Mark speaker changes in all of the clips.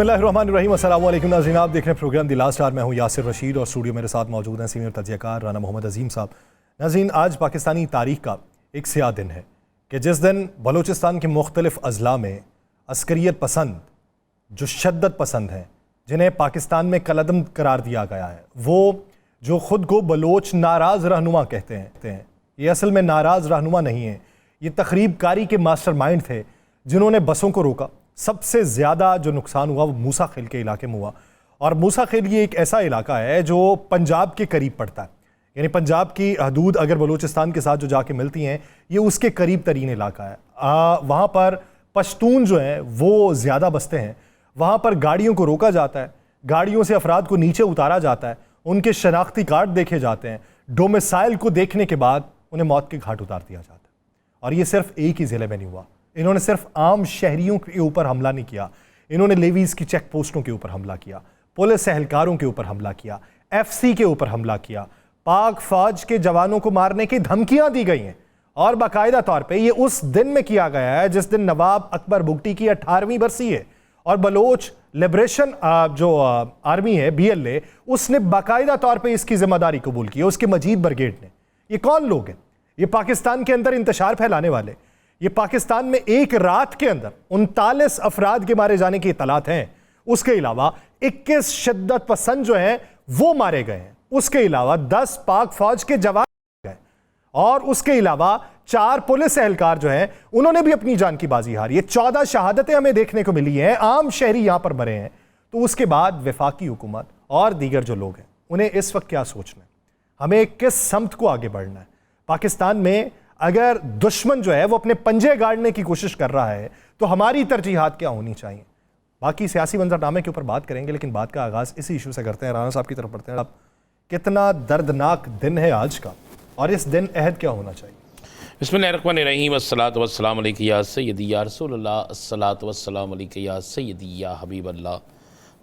Speaker 1: बिस्मिल्लाहिर्रहमानिर्रहीम, अस्सलाम वालेकुम नाज़रीन। आप देख रहे हैं प्रोग्राम दी लास्ट आवर। मैं हूं यासिर रशीद और स्टूडियो मेरे साथ मौजूद हैं सीनियर तज्ज़ियाकार राना मोहम्मद अजीम साहब। नाज़रीन, आज पाकिस्तानी तारीख़ का एक स्याह दिन है कि जिस दिन बलूचिस्तान के मुख्तलिफ़ अज़ला में अस्करियत पसंद, जो शद्दत पसंद हैं, जिन्हें पाकिस्तान में कलअदम करार दिया गया है, वो जो ख़ुद को बलोच नाराज़ रहनुमा कहते हैं, ये असल में नाराज़ रहनुमा नहीं है, ये तखरीब कारी के मास्टरमाइंड थे जिन्होंने बसों को रोका। सबसे ज़्यादा जो नुकसान हुआ वो मूसा खेल के इलाके में हुआ, और मूसा खेल ये एक ऐसा इलाका है जो पंजाब के करीब पड़ता है, यानी पंजाब की हदूद अगर बलूचिस्तान के साथ जो जाके मिलती हैं, ये उसके करीब तरीन इलाका है। वहाँ पर पश्तून जो हैं वो ज़्यादा बसते हैं। वहाँ पर गाड़ियों को रोका जाता है, गाड़ियों से अफराद को नीचे उतारा जाता है, उनके शनाख्ती कार्ड देखे जाते हैं, डोमिसाइल को देखने के बाद उन्हें मौत के घाट उतार दिया जाता है। और ये सिर्फ एक ही ज़िले में नहीं हुआ, इन्होंने सिर्फ आम शहरियों के ऊपर हमला नहीं किया, इन्होंने लेवीज़ की चेक पोस्टों के ऊपर हमला किया, पुलिस एहलकारों के ऊपर हमला किया, FC के ऊपर हमला किया, पाक फौज के जवानों को मारने की धमकियां दी गई हैं। और बाकायदा तौर पे ये उस दिन में किया गया है जिस दिन नवाब अकबर बुगटी की 18वीं बरसी है, और बलोच लिबरेशन जो आर्मी है BLA, उसने बाकायदा तौर पर इसकी जिम्मेदारी कबूल की है, उसके मजीद ब्रिगेड ने। ये कौन लोग हैं? ये पाकिस्तान के अंदर इंतशार फैलाने वाले। ये पाकिस्तान में एक रात के अंदर 39 अफराद के मारे जाने की इतलात हैं। उसके अलावा 21 शिद्दत पसंद जो हैं वो मारे गए हैं। उसके अलावा 10 पाक फौज के जवान गए, और उसके अलावा 4 पुलिस एहलकार जो हैं उन्होंने भी अपनी जान की बाजी हारी है। 14 शहादतें हमें देखने को मिली हैं, आम शहरी यहां पर मरे हैं। तो उसके बाद वफाकी हुकूमत और दीगर जो लोग हैं उन्हें इस वक्त क्या सोचना है, हमें किस समत को आगे बढ़ना है। पाकिस्तान में अगर दुश्मन जो है वो अपने पंजे गाड़ने की कोशिश कर रहा है तो हमारी तरजीहात क्या होनी चाहिए। बाकी सियासी मंजरनामे के ऊपर बात करेंगे, लेकिन बात का आगाज़ इसी इशू से करते हैं। राना साहब की तरफ बढ़ते हैं। अब कितना दर्दनाक दिन है आज का, और इस दिन अहद क्या होना चाहिए?
Speaker 2: बिस्मिल्लाहिर्रहमानिर्रहीम, अस्सलातु वस्सलामु अलैका या सय्यदी या रसूलल्लाह, अस्सलातु वस्सलामु अलैका या सय्यदी या हबीबल्लाह,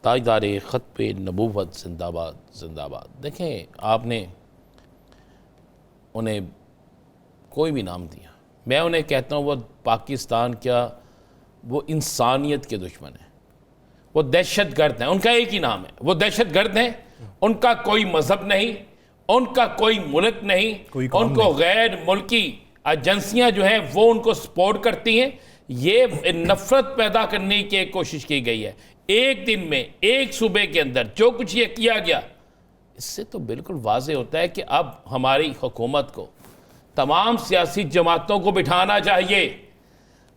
Speaker 2: ताजदार ख़त्म नबूवत जिंदाबाद जिंदाबाद। देखें, आपने उन्हें कोई भी नाम दिया, मैं उन्हें कहता हूँ वो पाकिस्तान क्या, वो इंसानियत के दुश्मन है, वो दहशत गर्द हैं। उनका एक ही नाम है, वो दहशत गर्द हैं। उनका कोई मज़हब नहीं, उनका कोई मुल्क नहीं, उनको गैर मुल्की एजेंसियाँ जो हैं वो उनको सपोर्ट करती हैं। ये नफ़रत पैदा करने की कोशिश की गई है। एक दिन में, एक सूबे के अंदर जो कुछ ये किया गया, इससे तो बिल्कुल वाज़ेह होता है कि अब हमारी हुकूमत को तमाम सियासी जमातों को बिठाना चाहिए,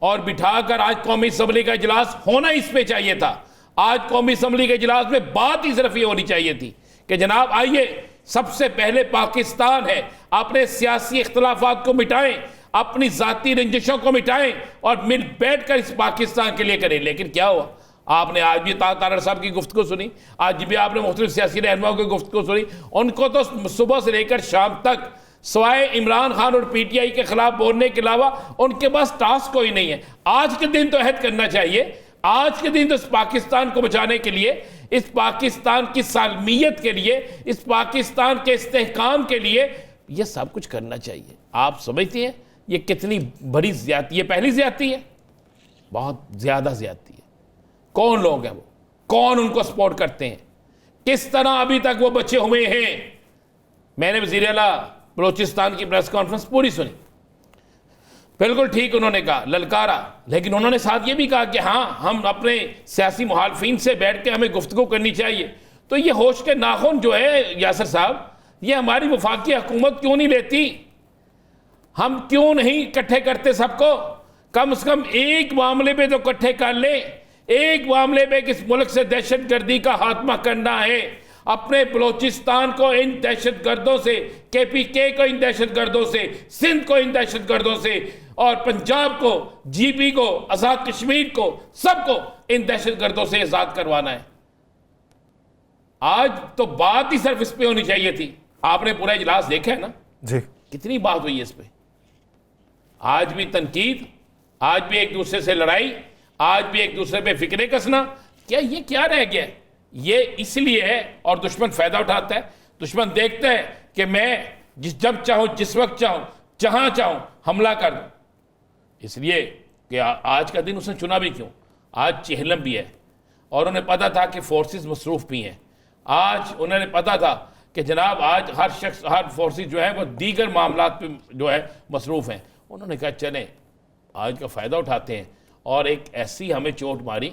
Speaker 2: और बिठाकर आज कौमी असम्बली का इजलास होना इस पे चाहिए था। आज कौमी असम्बली के इजलास में बात ही सिर्फ ये होनी चाहिए थी कि जनाब आइए, सबसे पहले पाकिस्तान है, अपने सियासी इख्तलाफात को मिटाएं, अपनी ज़ाती रंजिशों को मिटाएं, और मिल बैठ कर इस पाकिस्तान के लिए करें। लेकिन क्या हुआ? आपने आज भी तारड़ साहब की गुफ्तगू सुनी, आज भी आपने मुख्तलिफ सियासी रहनुमाओं की गुफ्तगू सुनी। उनको तो सुबह से लेकर शाम तक सवाए इमरान खान और PTI के खिलाफ बोलने के अलावा उनके पास टास्क कोई नहीं है। आज के दिन तो अहद करना चाहिए, आज के दिन तो इस पाकिस्तान को बचाने के लिए, इस पाकिस्तान की सालमियत के लिए, इस पाकिस्तान के इस्तेहकाम के लिए ये सब कुछ करना चाहिए। आप समझते हैं ये कितनी बड़ी ज्यादती है? पहली ज्यादती है, बहुत ज्यादा ज्यादती है। कौन लोग हैं वो, कौन उनको सपोर्ट करते हैं, किस तरह अभी तक वो बचे हुए हैं? मैंने वज़ीर आला बलूचिस्तान की प्रेस कॉन्फ्रेंस पूरी सुनी, बिल्कुल ठीक उन्होंने कहा, ललकारा, लेकिन उन्होंने साथ ये भी कहा कि हाँ, हम अपने सियासी मुखालफिन से बैठ के हमें गुफ्तगू करनी चाहिए। तो ये होश के नाखून जो है यासिर साहब, ये हमारी वफाकी हुकूमत क्यों नहीं लेती? हम क्यों नहीं इकट्ठे करते सबको? कम से कम एक मामले पे तो इकट्ठे कर ले। एक मामले पे किस मुल्क से दहशत गर्दी का खात्मा करना है, अपने बलोचिस्तान को इन दहशत गर्दों से, KPK को इन दहशत गर्दों से, सिंध को इन दहशत गर्दों से, और पंजाब को, GB को, आज़ाद कश्मीर को, सबको इन दहशत गर्दों से आज़ाद करवाना है। आज तो बात ही सिर्फ इस पे होनी चाहिए थी। आपने पूरा इजलास देखा है ना
Speaker 1: जी,
Speaker 2: कितनी बात हुई है इस पे। आज भी तनकीद, आज भी एक दूसरे से लड़ाई, आज भी एक दूसरे पे फिक्रे कसना। क्या ये क्या रह गया है? ये इसलिए है, और दुश्मन फायदा उठाता है। दुश्मन देखता है कि मैं जब चाहूं, जिस वक्त चाहूं, जहां चाहूं हमला कर दूं। इसलिए कि आज का दिन उसने चुना भी क्यों? आज चेहलम भी है, और उन्हें पता था कि फोर्सेस मसरूफ़ भी हैं। आज उन्होंने पता था कि जनाब आज हर शख्स, हर फोर्सेस जो है वो दीगर मामलात पे जो है मसरूफ़ हैं। उन्होंने कहा चलें आज का फ़ायदा उठाते हैं, और एक ऐसी हमें चोट मारी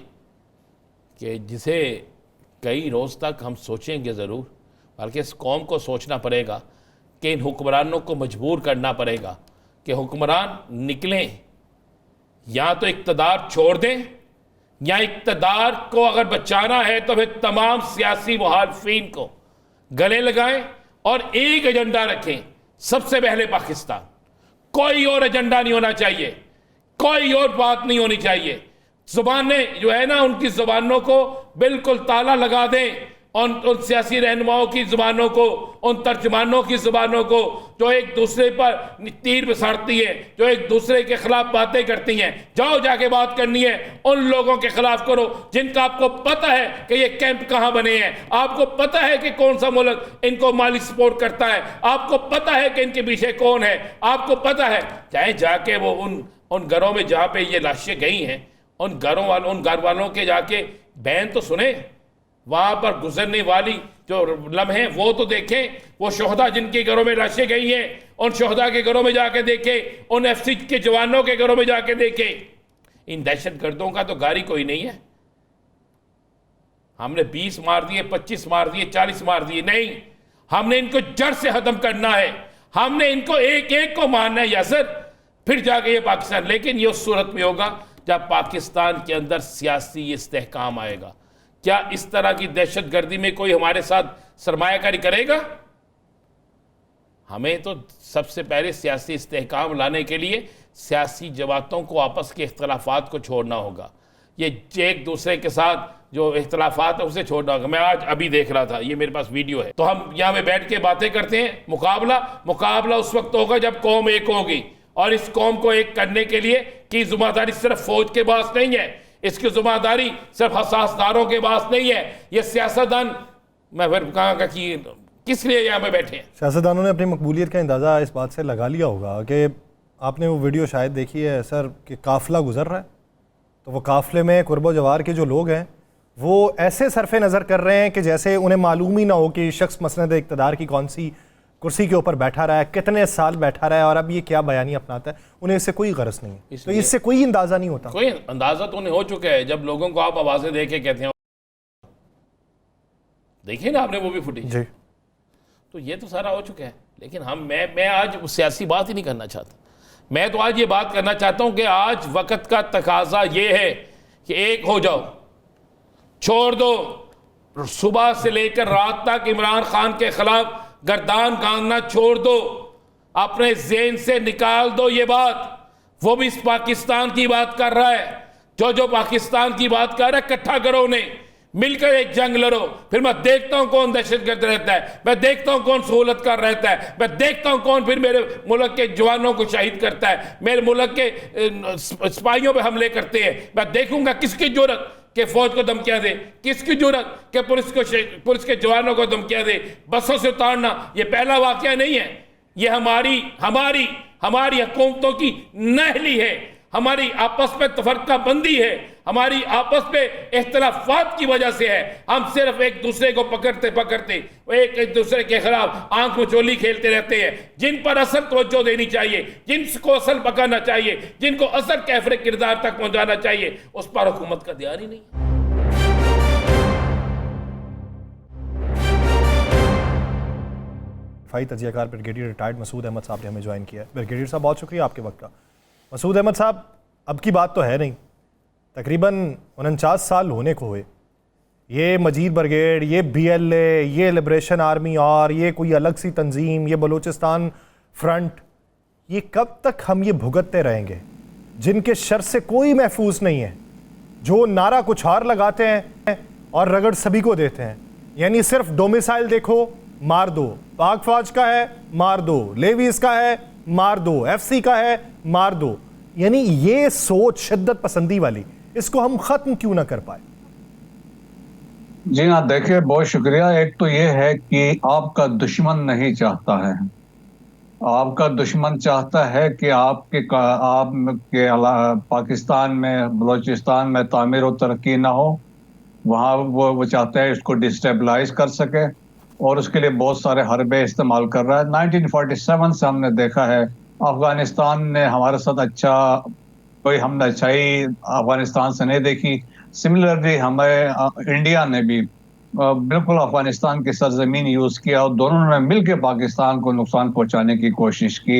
Speaker 2: कि जिसे कई रोज़ तक हम सोचेंगे ज़रूर, बल्कि इस कौम को सोचना पड़ेगा कि इन हुक्मरानों को मजबूर करना पड़ेगा कि हुक्मरान निकलें, या तो इक़्तिदार छोड़ दें, या इक़्तिदार को अगर बचाना है तो फिर तमाम सियासी मुखालिफिन को गले लगाएं और एक एजेंडा रखें, सबसे पहले पाकिस्तान। कोई और एजेंडा नहीं होना चाहिए, कोई और बात नहीं होनी चाहिए। जुबानें जो है ना, उनकी जुबानों को बिल्कुल ताला लगा दें, उन सियासी रहनुमाओं की जुबानों को, उन तर्जमानों की जुबानों को जो एक दूसरे पर तीर बसारती है, जो एक दूसरे के खिलाफ बातें करती हैं। जाओ जाके बात करनी है उन लोगों के खिलाफ करो जिनका आपको पता है कि ये कैंप कहाँ बने हैं, आपको पता है कि कौन सा मुल्क इनको माली सपोर्ट करता है, आपको पता है कि इनके पीछे कौन है, आपको पता है। चाहे जाके वो उन घरों में जहाँ पे ये लाशें गई हैं, उन घर वालों के जाके बयान तो सुने, वहां पर गुजरने वाली जो लम्हे वो तो देखें, वो शोहदा जिनके घरों में लाशें गई हैं उन शोहदा के घरों में जाके देखें, उन एफसी के जवानों के घरों में जाके देखें। इन दहशतगर्दों का तो गारी कोई नहीं है। हमने 20 मार दिए, 25 मार दिए, 40 मार दिए, नहीं, हमने इनको जड़ से खत्म करना है, हमने इनको एक एक को मारना है यासर, फिर जाके ये पाकिस्तान। लेकिन ये उस सूरत में होगा जब पाकिस्तान के अंदर सियासी इस्तेहकाम आएगा। क्या इस तरह की दहशतगर्दी में कोई हमारे साथ सरमायाकारी करेगा? हमें तो सबसे पहले सियासी इस्तेहकाम लाने के लिए सियासी जमातों को आपस के इख्तलाफात को छोड़ना होगा। ये एक दूसरे के साथ जो इख्तलाफात है उसे छोड़ना होगा। मैं आज अभी देख रहा था, ये मेरे पास वीडियो है, तो हम यहाँ में बैठ के बातें करते हैं। मुकाबला उस वक्त होगा जब कौम एक होगी, और इस कौम को एक करने के लिए की जिम्मेदारी सिर्फ फौज के पास नहीं है, इसकी जिम्मेदारी सिर्फ हसासदारों के पास नहीं है। ये सियासतदान, मैं फिर कहाँ का कि किस लिए यहाँ पे बैठे हैं?
Speaker 1: सियासतदानों ने अपनी मकबूलियत का अंदाज़ा इस बात से लगा लिया होगा कि आपने वो वीडियो शायद देखी है सर कि काफ़िला गुजर रहा है, तो वो काफ़िले में कुर्बो जवार के जो लोग हैं वो ऐसे सरफे नज़र कर रहे हैं कि जैसे उन्हें मालूम ही ना हो कि शख्स मसनद इक़्तिदार की कौन सी कुर्सी के ऊपर बैठा रहा है, कितने साल बैठा रहा है, और अब ये क्या बयानी अपनाता है। उन्हें इससे कोई गरज नहीं है, तो इससे कोई अंदाज़ा नहीं होता।
Speaker 2: कोई अंदाज़ा तो उन्हें हो चुका है जब लोगों को आप आवाज़ें दे के कहते हैं, देखिए ना आपने वो भी फुटेज जी, तो ये तो सारा हो चुका है। लेकिन मैं आज सियासी बात ही नहीं करना चाहता। मैं तो आज ये बात करना चाहता हूं कि आज वक्त का तकाजा ये है कि एक हो जाओ, छोड़ दो सुबह से लेकर रात तक इमरान खान के खिलाफ गर्दान गांगना छोड़ दो, अपने ज़हन से निकाल दो ये बात। वो भी इस पाकिस्तान की बात कर रहा है, जो पाकिस्तान की बात कर रहा है, इकट्ठा करो उन्हें, मिलकर एक जंग लड़ो। फिर मैं देखता हूं कौन दहशतगर्द रहता है, मैं देखता हूं कौन सहूलत कर रहता है, मैं देखता हूं कौन फिर मेरे मुल्क के जवानों को शहीद करता है, मेरे मुल्क के सिपाहियों पे हमले करते हैं। मैं देखूंगा किसकी जुर्रत के फौज को धमकियां दे, किसकी जुर्रत के पुलिस के जवानों को धमकियां दे, बसों से उतारना। ये पहला वाकया नहीं है, ये हमारी हुकूमतों की नहली है, हमारी आपस में तफरका बंदी है, हमारी आपस में इख्तलाफात की वजह से है। हम सिर्फ एक दूसरे को पकड़ते एक दूसरे के खिलाफ आंख मचोली खेलते रहते हैं। जिन पर असल तवज्जो देनी चाहिए, जिनको असल पकाना चाहिए, जिनको असल कैफरे किरदार तक पहुंचाना चाहिए, उस पर हुकूमत का ध्यान ही नहीं।
Speaker 1: फाई तजियाकार ब्रिगेडियर रिटायर्ड मसूद अहमद साहब ने हमें ज्वाइन किया है। ब्रिगेडियर साहब बहुत शुक्रिया आपके वक्त का। मसूद अहमद साहब, अब की बात तो है नहीं, तकरीबन 49 साल होने को हुए। ये मजीद ब्रिगेड, ये BLA, ये लिबरेशन आर्मी और ये कोई अलग सी तंजीम, ये बलूचिस्तान फ्रंट, ये कब तक हम ये भुगतते रहेंगे जिनके शर से कोई महफूज नहीं है, जो नारा कुछ और लगाते हैं और रगड़ सभी को देते हैं। यानी सिर्फ डोमिसाइल देखो मार दो, पाक फौज का है मार दो, लेवीज का है मार दो, FC का है मार दो। यानी ये सोच शिद्दत पसंदी वाली, इसको हम खत्म क्यों ना कर पाए?
Speaker 3: जी हाँ, देखिए बहुत शुक्रिया। एक तो ये है कि आपका दुश्मन नहीं चाहता है, आपका दुश्मन चाहता है कि आपके पाकिस्तान में, बलूचिस्तान में तामीर और तरक्की ना हो। वहाँ वो चाहता है इसको डिस्टेबलाइज कर सके और उसके लिए बहुत सारे हरबे इस्तेमाल कर रहा है। 1947 से हमने देखा है अफगानिस्तान ने हमारे साथ कोई हमने अच्छाई अफगानिस्तान से नहीं देखी। सिमिलरली हमें इंडिया ने भी बिल्कुल अफगानिस्तान की सरजमीन यूज किया और दोनों ने मिलकर पाकिस्तान को नुकसान पहुंचाने की कोशिश की।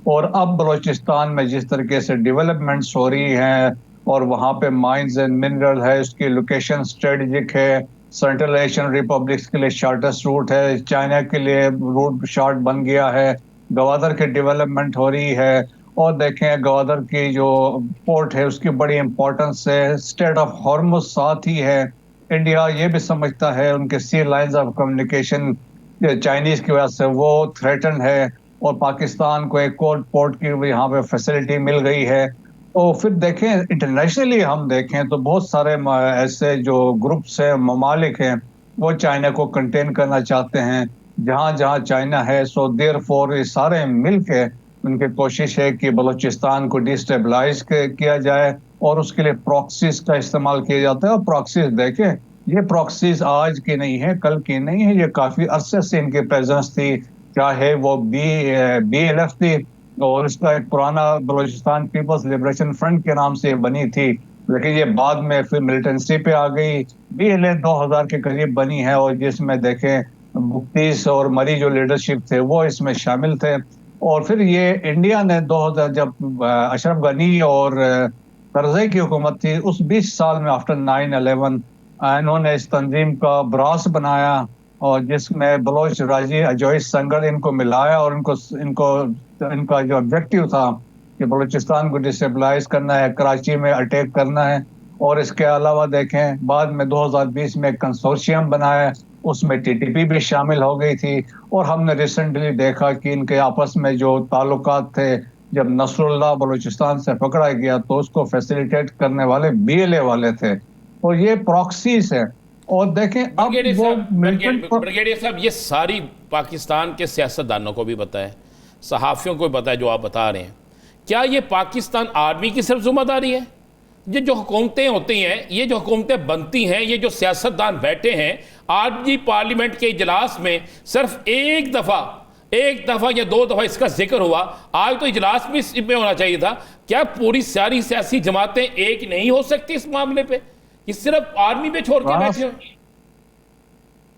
Speaker 3: और अब बलूचिस्तान में जिस तरीके से डेवलपमेंट्स हो रही हैं और वहाँ पे माइंस एंड मिनरल है, उसकी लोकेशन स्ट्रेटेजिक है, सेंट्रल एशियन रिपब्लिक्स के लिए शॉर्टेस्ट रूट है, चाइना के लिए रूट शॉर्ट बन गया है, गवादर की डेवलपमेंट हो रही है। और देखें गवादर की जो पोर्ट है उसकी बड़ी इंपॉर्टेंस है, स्टेट ऑफ हॉर्मुज साथ ही है। इंडिया ये भी समझता है उनके सी लाइंस ऑफ कम्युनिकेशन चाइनीज की वजह से वो थ्रेटन है और पाकिस्तान को एक और पोर्ट की यहाँ पे फैसिलिटी मिल गई है। तो फिर देखें इंटरनेशनली हम देखें तो बहुत सारे ऐसे जो ग्रुप्स हैं, ममालिक हैं, वो चाइना को कंटेन करना चाहते हैं। जहाँ जहाँ चाइना है सो देयरफॉर ये सारे मिल के उनकी कोशिश है कि बलूचिस्तान को डिस्टेबलाइज किया जाए और उसके लिए प्रॉक्सीज का इस्तेमाल किया जाता है। और प्रॉक्सीज देखें ये प्रॉक्सीज आज की नहीं है, कल की नहीं है, ये काफी अरसे से इनकी प्रेजेंस थी, चाहे वो BLF थी और इसका एक पुराना बलूचिस्तान पीपल्स लिबरेशन फ्रंट के नाम से बनी थी, लेकिन ये बाद में फिर मिलिटेंसी पे आ गई। BLA 2000 के करीब बनी है और जिसमें देखें मुफ्तीस और मरी जो लीडरशिप थे वो इसमें शामिल थे। और फिर ये इंडिया ने 2000 जब अशरफ गनी और करज़ई की हुकूमत थी उस 20 साल में आफ्टर 9/11 इन्होंने इस तंजीम का ब्रास बनाया और जिसमें बलोच राजी अजोय संगड़ इनको मिलाया और इनका जो ऑब्जेक्टिव था कि बलूचिस्तान को डिस्टेबलाइज करना है, कराची में अटैक करना है। और इसके अलावा देखें बाद में 2020 में कंसोर्शियम बनाया, उसमें TTP भी शामिल हो गई थी। और हमने रिसेंटली देखा कि इनके आपस में जो ताल्लुकात थे, जब नसरुल्लाह बलूचिस्तान से पकड़ा गया तो उसको फैसिलिटेट करने वाले BLA वाले थे। और ये प्रॉक्सीज है। और देखें अब वो
Speaker 2: ब्रिगेडियर साहब ये सारी पाकिस्तान के सियासतदानों को भी पता है, सहाफ़ियों को भी पता है जो आप बता रहे हैं। क्या ये पाकिस्तान आर्मी की सिर्फ जिम्मेदारी है? ये जो हुकूमतें होती हैं, ये जो हुकूमतें बनती हैं, ये जो सियासतदान बैठे हैं, आज भी पार्लियामेंट के इजलास में सिर्फ एक दफ़ा या 2 दफ़ा इसका जिक्र हुआ, आज तो इजलास भी इसमें होना चाहिए था। क्या पूरी सारी सियासी जमातें एक नहीं हो सकती इस मामले पे? ये सिर्फ आर्मी पे छोड़ के बैठे हो?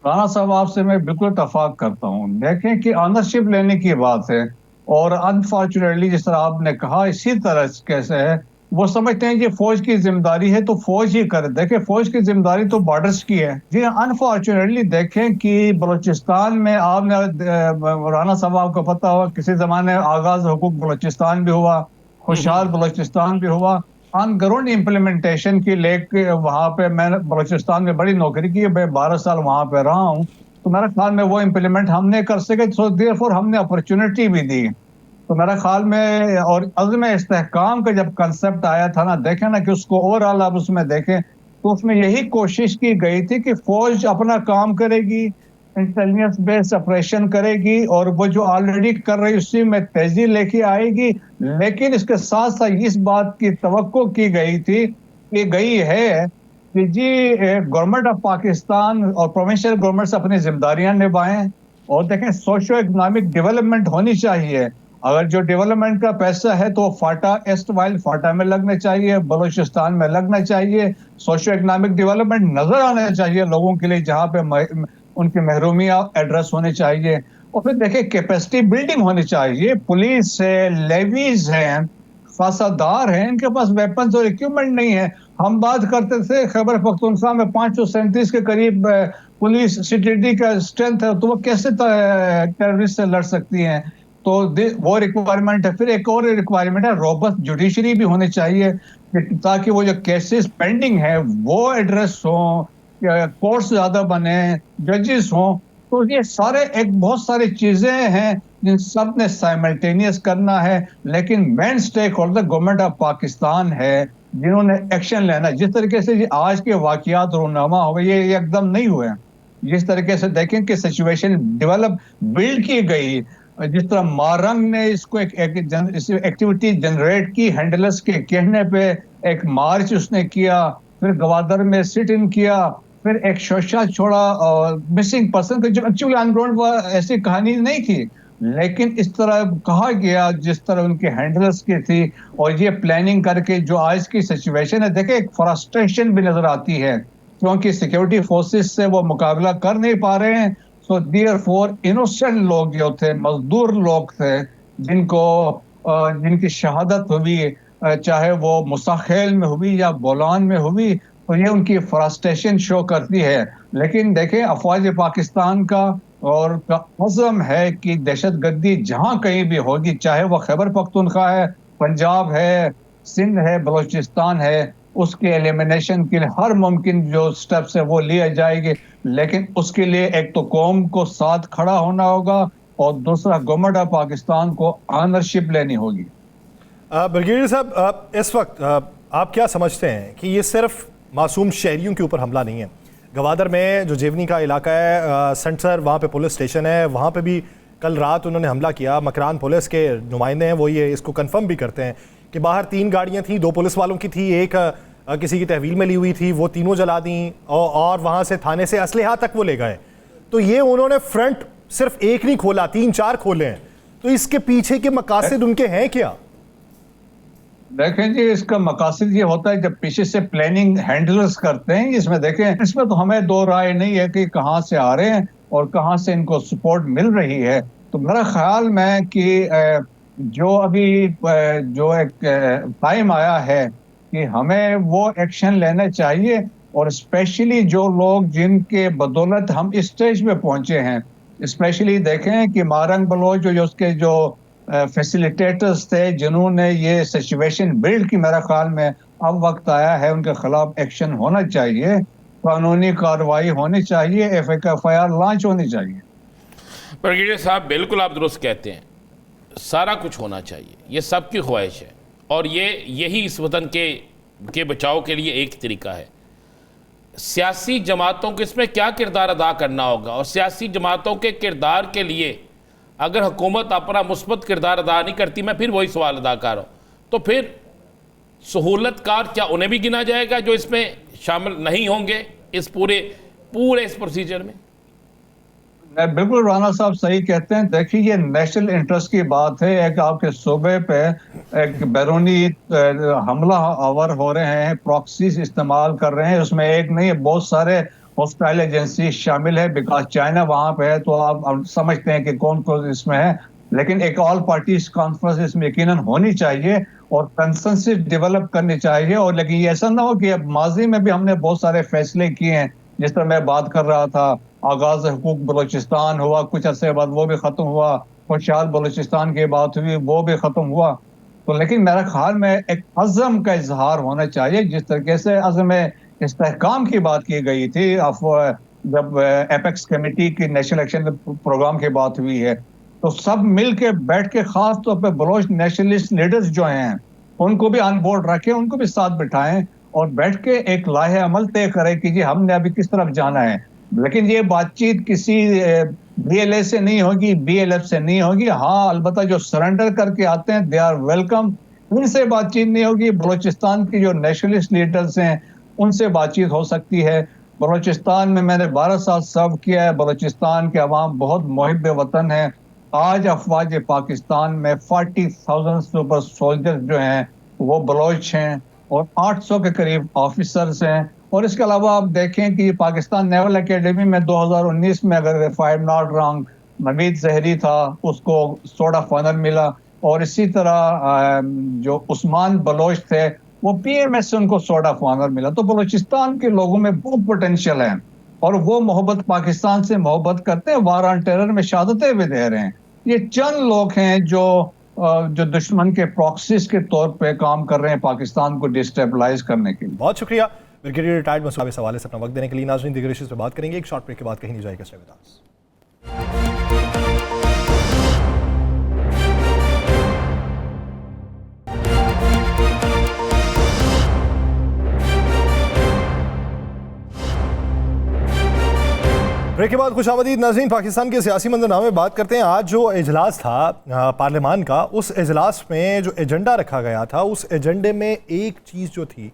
Speaker 3: राणा साहब आपसे मैं बिल्कुल इत्तेफाक करता हूँ। देखें कि ऑनरशिप लेने की बात है और अनफॉर्चुनेटली जिस तरह आपने कहा इसी तरह कैसे है, वो समझते हैं कि फौज की जिम्मेदारी है तो फौज ही करे। देखें फौज की जिम्मेदारी तो बॉर्डर्स की है। जी अनफॉर्चुनेटली देखें कि बलूचिस्तान में आपने राणा साहब आपको पता होगा किसी जमाने आगाज हुकूक बलूचिस्तान भी हुआ, खुशहाल बलूचिस्तान भी हुआ, अनग्राउंड इम्प्लीमेंटेशन की लेके वहाँ पे मैंने बलूचिस्तान में बड़ी नौकरी की, मैं 12 साल वहाँ पे रहा हूँ, तो मेरे ख्याल में वो इम्प्लीमेंट हमने कर सके, तो देयरफॉर हमने अपॉर्चुनिटी भी दी। तो मेरा ख्याल में और अज़्म इस्तेहकाम का जब कंसेप्ट आया था ना, देखें ना कि उसको ओवरऑल आप उसमें देखें तो उसमें यही कोशिश की गई थी कि फौज अपना काम करेगी, इंटेलिजेंस बेस्ड ऑपरेशन करेगी और वो जो ऑलरेडी कर रही उसी में तेजी लेके आएगी। लेकिन इसके साथ साथ इस बात की तवक्को की गई थी कि गई है कि जी गवर्नमेंट ऑफ पाकिस्तान और प्रोविंशियल गवर्नमेंट्स अपनी जिम्मेदारियां निभाएं और देखें सोशो इकोनॉमिक डेवलपमेंट होनी चाहिए। अगर जो डेवलपमेंट का पैसा है तो फाटा ईस्ट वाइल फाटा में लगना चाहिए, बलूचिस्तान में लगना चाहिए। सोशो इकोनॉमिक डेवलपमेंट नजर आना चाहिए लोगों के लिए, जहाँ पे उनकी महरूमियाँ एड्रेस होने चाहिए। और फिर देखिए कैपेसिटी बिल्डिंग होनी चाहिए। पुलिस है, लेवीज हैं, फासादार हैं, इनके पास वेपन्स और इक्विपमेंट नहीं है। हम बात करते थे खैबर पख्तूनख्वा में 537 के करीब पुलिस CTD का स्ट्रेंथ है, तो वो कैसे टेररिस्ट से लड़ सकती हैं? तो वो रिक्वायरमेंट है। फिर एक और रिक्वायरमेंट है, रोबस्ट जुडिशरी भी होनी चाहिए ताकि वो जो केसेस पेंडिंग है वो एड्रेस हो, कोर्ट्स ज्यादा बने, जजेस हों। तो ये सारे एक बहुत सारी चीजें हैं जिन सब ने साइमल्टेनियस करना है। लेकिन main stakeholder government of Pakistan है जिन्होंने एक्शन लेना है। जिस तरीके से आज के वाकयात रूनामा हो गए, ये एकदम नहीं हुए। जिस तरीके से देखें कि सिचुएशन डेवलप बिल्ड की गई, जिस तरह मारंग ने इसको एक एक्टिविटी जनरेट की, हैंडलर्स के कहने पे एक मार्च उसने किया, फिर गवादर में सिट इन किया, फिर एक शोशा छोड़ा मिसिंग पर्सन जो एक्चुअली अनग्राउंड ऐसी कहानी नहीं थी, लेकिन इस तरह कहा गया जिस तरह उनके हैंडलर्स की थी, और ये प्लानिंग करके जो आज की सिचुएशन है, देखे एक फ्रस्ट्रेशन भी नजर आती है क्योंकि सिक्योरिटी फोर्सेस से वो मुकाबला कर नहीं पा रहे हैं। सो देयरफॉर इनोसेंट लोग जो थे, मजदूर लोग थे, जिनकी शहादत हुई, चाहे वो मुसाखेल में हुई या बोलान में हुई, तो ये उनकी फ्रस्ट्रेशन शो करती है। लेकिन देखें, अफवाज पाकिस्तान का और का अज़म है कि दहशतगर्दी जहां कहीं भी होगी, चाहे वो खैबर पख्तूनख्वा है, पंजाब है, सिंध है, बलूचिस्तान है, उसके एलिमिनेशन के लिए हर मुमकिन जो स्टेप्स है वो लिए जाएंगे। लेकिन उसके लिए एक तो कौम को साथ खड़ा होना होगा और दूसरा गवर्नमेंट ऑफ पाकिस्तान को ऑनरशिप लेनी होगी।
Speaker 1: ब्रिगेडियर साहब, इस वक्त आप क्या समझते हैं कि ये सिर्फ मासूम शहरियों के ऊपर हमला नहीं है? गवादर में जो जेवनी का इलाका है, सेंटर, वहाँ पे पुलिस स्टेशन है, वहाँ पे भी कल रात उन्होंने हमला किया। मकरान पुलिस के नुमाइंदे हैं, वो ये इसको कंफर्म भी करते हैं कि बाहर 3 गाड़ियाँ थीं, 2 पुलिस वालों की थी, एक किसी की तहवील में ली हुई थी, वो तीनों जला दी और वहाँ से थाने से असलहा तक वो ले गए। तो ये उन्होंने फ्रंट सिर्फ एक नहीं खोला, 3-4 खोले हैं। तो इसके पीछे के मकासद उनके हैं क्या?
Speaker 3: देखें जी, इसका मकासद ये होता है जब पीछे से प्लानिंग हैंडलर्स करते हैं। इसमें देखें, इसमें तो हमें दो राय नहीं है कि कहाँ से आ रहे हैं और कहाँ से इनको सपोर्ट मिल रही है। तो मेरा ख्याल में कि जो अभी जो एक टाइम आया है कि हमें वो एक्शन लेना चाहिए, और स्पेशली जो लोग जिनके बदौलत हम इस स्टेज पे पहुंचे हैं, स्पेशली देखें कि मारंग बलोच जो उसके जो फैसिलिटेटर्स थे जिन्होंने ये सिचुएशन बिल्ड की, मेरा ख्याल में अब वक्त आया है उनके खिलाफ एक्शन होना चाहिए, कानूनी कार्रवाई होनी चाहिए, FIR लॉन्च होनी चाहिए।
Speaker 2: ब्रिगेडियर साहब, बिल्कुल आप दुरुस्त कहते हैं, सारा कुछ होना चाहिए, ये सबकी ख्वाहिश है, और यही इस वतन के बचाव के लिए एक तरीका है। सियासी जमातों को इसमें क्या किरदार अदा करना होगा, और सियासी जमातों के किरदार के लिए अगर हुकूमत अपना मुस्बत किरदार अदा नहीं करती, मैं फिर वही सवाल अदा कर रहा हूँ, तो फिर सहूलतकार क्या उन्हें भी गिना जाएगा जो इसमें शामिल नहीं होंगे इस पूरे इस प्रोसीजर में?
Speaker 3: बिल्कुल राना साहब सही कहते हैं। देखिए, ये नेशनल इंटरेस्ट की बात है। एक आपके सूबे पे एक बैरूनी हमला आवर हो रहे हैं, प्रॉक्सीज इस्तेमाल कर रहे हैं, उसमें एक नहीं बहुत सारे हॉस्टाइल एजेंसी शामिल है, बिकॉज चाइना वहां पे है, तो आप समझते हैं कि कौन कौन इसमें है। लेकिन एक ऑल पार्टीज कॉन्फ्रेंस इसमें यकीनन होनी चाहिए और कंसेंसस डेवलप करनी चाहिए। और लेकिन ये ऐसा ना हो कि अब माजी में भी हमने बहुत सारे फैसले किए हैं, जिस तरह मैं बात कर रहा था, आगाज हुकूक बलूचिस्तान हुआ, कुछ अर्से बाद वो भी खत्म हुआ, खुशहाल बलूचिस्तान की बात हुई, वो भी खत्म हुआ। तो लेकिन मेरा ख्याल में एक अज़म का इजहार होना चाहिए, जिस तरीके से अज़म इस्तेहकाम की बात की गई थी जब एपेक्स कमेटी की नेशनल एक्शन प्रोग्राम की बात हुई है, तो सब मिल के बैठ के खास तौर पर बलोच नेशनलिस्ट लीडर्स जो हैं उनको भी ऑन बोर्ड रखें, उनको भी साथ बिठाएं और बैठ के एक लाहे अमल तय करें कि जी हमने अभी किस तरफ जाना है। लेकिन ये बातचीत किसी BLA से नहीं होगी, BLF से नहीं होगी। हाँ, अलबत्ता जो सरेंडर करके आते हैं दे आर वेलकम, उनसे बातचीत नहीं होगी। बलूचिस्तान के जो नेशनलिस्ट लीडर्स हैं उनसे बातचीत हो सकती है। बलूचिस्तान में मैंने 12 साल सर्व किया है, बलूचिस्तान के अवाम बहुत मुहिब वतन है। आज अफवाज पाकिस्तान में 40,000 सुपर सोल्जर्स जो हैं वो बलोच हैं और 800 के करीब ऑफिसर्स हैं। और इसके अलावा आप देखें कि पाकिस्तान नेवल एकेडमी में 2019 में, अगर if I am not wrong, Naveed Zehri था, उसको सोर्ट ऑफ ऑनर मिला। और इसी तरह जो उस्मान बलोच थे वो PMS से उनको सोर्ट ऑफ ऑनर मिला। तो बलूचिस्तान के लोगों में बहुत पोटेंशियल है और वो मोहब्बत पाकिस्तान से मोहब्बत करते हैं, वार ऑन टेरर में शहादतें भी दे रहे हैं। ये चंद लोग हैं जो दुश्मन के प्रॉक्सीज के तौर पे काम कर रहे हैं पाकिस्तान को डिस्टेबलाइज करने के लिए।
Speaker 1: बहुत शुक्रिया ब्रिगेडियर रिटायर्ड मसूद इस हवाले से अपना वक्त देने के लिए। नाज़रीन, दीगर इश्यूज़ पे बात करेंगे एक शॉर्ट ब्रेक के बाद, कहीं नहीं जाएगा। Stay with us. ब्रेक के बाद खुशामदीद नाज़रीन, पाकिस्तान के सियासी मंजरनामे में बात करते हैं। आज जो इजलास था पार्लियामान का, उस इजलास में जो एजेंडा रखा गया था, उस एजेंडे में एक चीज़ जो थी